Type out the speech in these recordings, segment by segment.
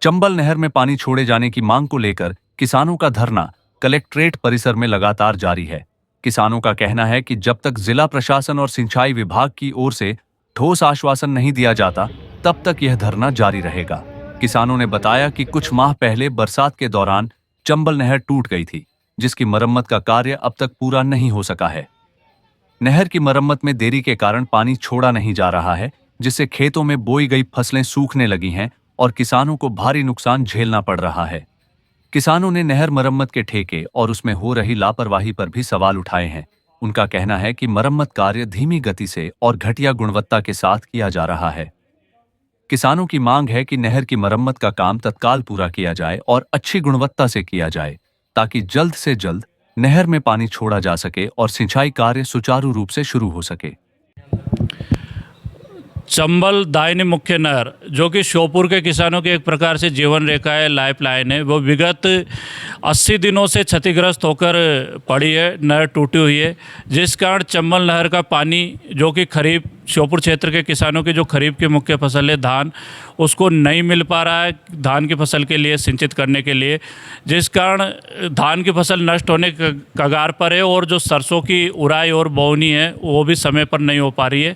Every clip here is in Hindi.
चंबल नहर में पानी छोड़े जाने की मांग को लेकर किसानों का धरना कलेक्ट्रेट परिसर में लगातार जारी है। किसानों का कहना है कि जब तक जिला प्रशासन और सिंचाई विभाग की ओर से ठोस आश्वासन नहीं दिया जाता, तब तक यह धरना जारी रहेगा। किसानों ने बताया कि कुछ माह पहले बरसात के दौरान चंबल नहर टूट गई थी, जिसकी मरम्मत का कार्य अब तक पूरा नहीं हो सका है। नहर की मरम्मत में देरी के कारण पानी छोड़ा नहीं जा रहा है, जिससे खेतों में बोई गई फसलें सूखने लगी हैं और किसानों को भारी नुकसान झेलना पड़ रहा है। किसानों ने नहर मरम्मत के ठेके और उसमें हो रही लापरवाही पर भी सवाल उठाए हैं। उनका कहना है कि मरम्मत कार्य धीमी गति से और घटिया गुणवत्ता के साथ किया जा रहा है। किसानों की मांग है कि नहर की मरम्मत का काम तत्काल पूरा किया जाए और अच्छी गुणवत्ता से किया जाए, ताकि जल्द से जल्द नहर में पानी छोड़ा जा सके और सिंचाई कार्य सुचारू रूप से शुरू हो सके। चंबल दायनी मुख्य नहर जो कि श्योपुर के किसानों की एक प्रकार से जीवन रेखा है, लाइफ लाइन है, वो विगत 80 दिनों से क्षतिग्रस्त होकर पड़ी है। नहर टूटी हुई है, जिस कारण चंबल नहर का पानी जो कि खरीफ श्योपुर क्षेत्र के किसानों की जो खरीफ की मुख्य फसल है धान, उसको नहीं मिल पा रहा है धान की फसल के लिए सिंचित करने के लिए, जिस कारण धान की फसल नष्ट होने के कगार पर है और जो सरसों की उड़ाई और बोवनी है वो भी समय पर नहीं हो पा रही है।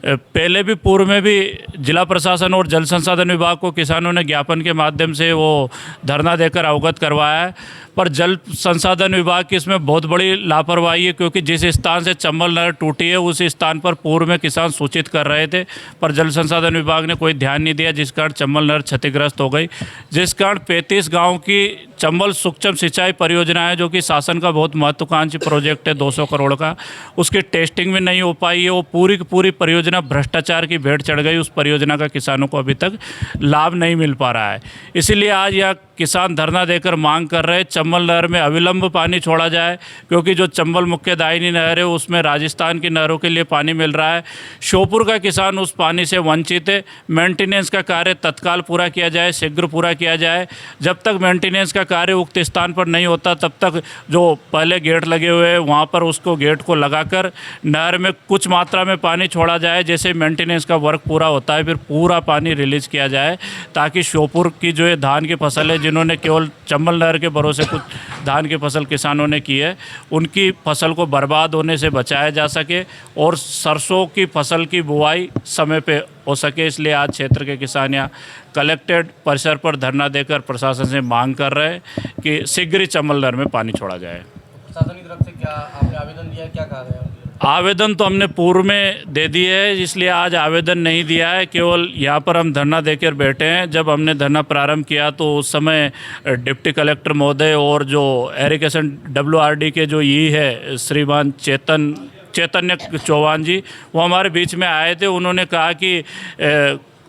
पहले भी पूर्व में भी जिला प्रशासन और जल संसाधन विभाग को किसानों ने ज्ञापन के माध्यम से वो धरना देकर अवगत करवाया है, पर जल संसाधन विभाग की इसमें बहुत बड़ी लापरवाही है, क्योंकि जिस स्थान से चंबल नहर टूटी है उस स्थान पर पूर्व में किसान सूचित कर रहे थे, पर जल संसाधन विभाग ने कोई ध्यान नहीं दिया, जिस कारण चंबल नहर क्षतिग्रस्त हो गई। जिस कारण 35 गाँव की चंबल सूक्ष्म सिंचाई परियोजना है जो कि शासन का बहुत महत्वाकांक्षी प्रोजेक्ट है 200 करोड़ का, उसकी टेस्टिंग में नहीं हो पाई है। वो पूरी की पूरी परियोजना भ्रष्टाचार की भेंट चढ़ गई। उस परियोजना का किसानों को अभी तक लाभ नहीं मिल पा रहा है। इसीलिए आज यह किसान धरना देकर मांग कर रहे हैं चंबल नहर में अविलंब पानी छोड़ा जाए, क्योंकि जो चंबल मुख्य दायनी नहर है उसमें राजस्थान की नहरों के लिए पानी मिल रहा है। श्योपुर का किसान उस पानी से वंचित है। मेंटेनेंस का कार्य तत्काल पूरा किया जाए, शीघ्र पूरा किया जाए। जब तक मेंटेनेंस का कार्य उक्त स्थान पर नहीं होता, तब तक जो पहले गेट लगे हुए हैं वहाँ पर उसको गेट को लगाकर नहर में कुछ मात्रा में पानी छोड़ा जाए। जैसे मेंटेनेंस का वर्क पूरा होता है फिर पूरा पानी रिलीज़ किया जाए, ताकि श्योपुर की जो है धान की फसल है, जिन्होंने केवल चंबल नहर के भरोसे कुछ धान की फसल किसानों ने की है, उनकी फसल को बर्बाद होने से बचाया जा सके और सरसों की फसल की बुआई समय पे हो सके। इसलिए आज क्षेत्र के किसान यहाँ कलेक्टेड परिसर पर धरना देकर प्रशासन से मांग कर रहे हैं कि शीघ्र ही चंबल नहर में पानी छोड़ा जाए। प्रशासन की तरफ से क्या आपने आवेदन दिया है, क्या कहा गया? आवेदन तो हमने पूर्व में दे दिए है, इसलिए आज आवेदन नहीं दिया है, केवल यहाँ पर हम धरना देकर बैठे हैं। जब हमने धरना प्रारंभ किया तो उस समय डिप्टी कलेक्टर महोदय और जो एरिगेशन WRD के जो ई है श्रीमान चैतन्य चौहान जी, वो हमारे बीच में आए थे। उन्होंने कहा कि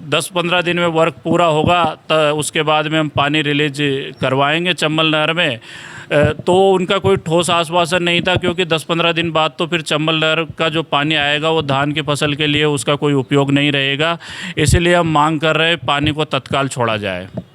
10-15 दिन में वर्क पूरा होगा तो उसके बाद में हम पानी रिलीज करवाएंगे चंबल नहर में। तो उनका कोई ठोस आश्वासन नहीं था, क्योंकि 10-15 दिन बाद तो फिर चंबल नहर का जो पानी आएगा वो धान की फसल के लिए उसका कोई उपयोग नहीं रहेगा। इसीलिए हम मांग कर रहे हैं पानी को तत्काल छोड़ा जाए।